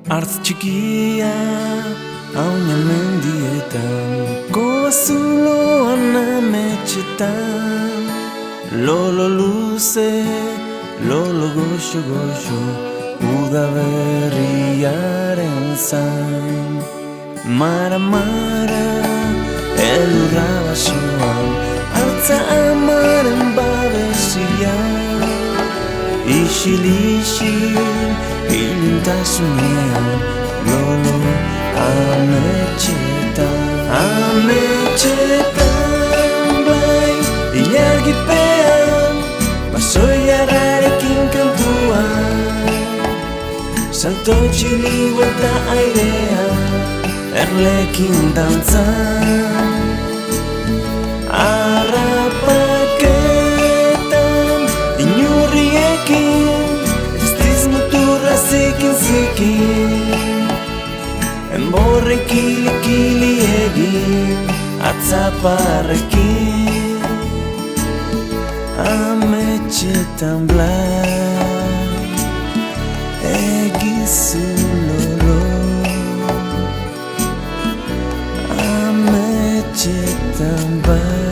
Arth txikia hauna mendietan, koazulo anametxetan. Lolo luze, lolo goxo-goxo, udaberriaren zain. Mara-mara, elurra basoan, hartza amaren babesian. Isil-isil, ilintasunean, lolo ametxetan. Ametxetan, blai, ilargipean, basoiararekin kantuan. Salto txiligo eta airean, erlekin dantzan. Arrapaketan, inurriekin, muturra zikin-zikin. Enborre kili-kili egin, atzaparrekin. Ametxetan blai, egizu lolo. Ametxetan blai.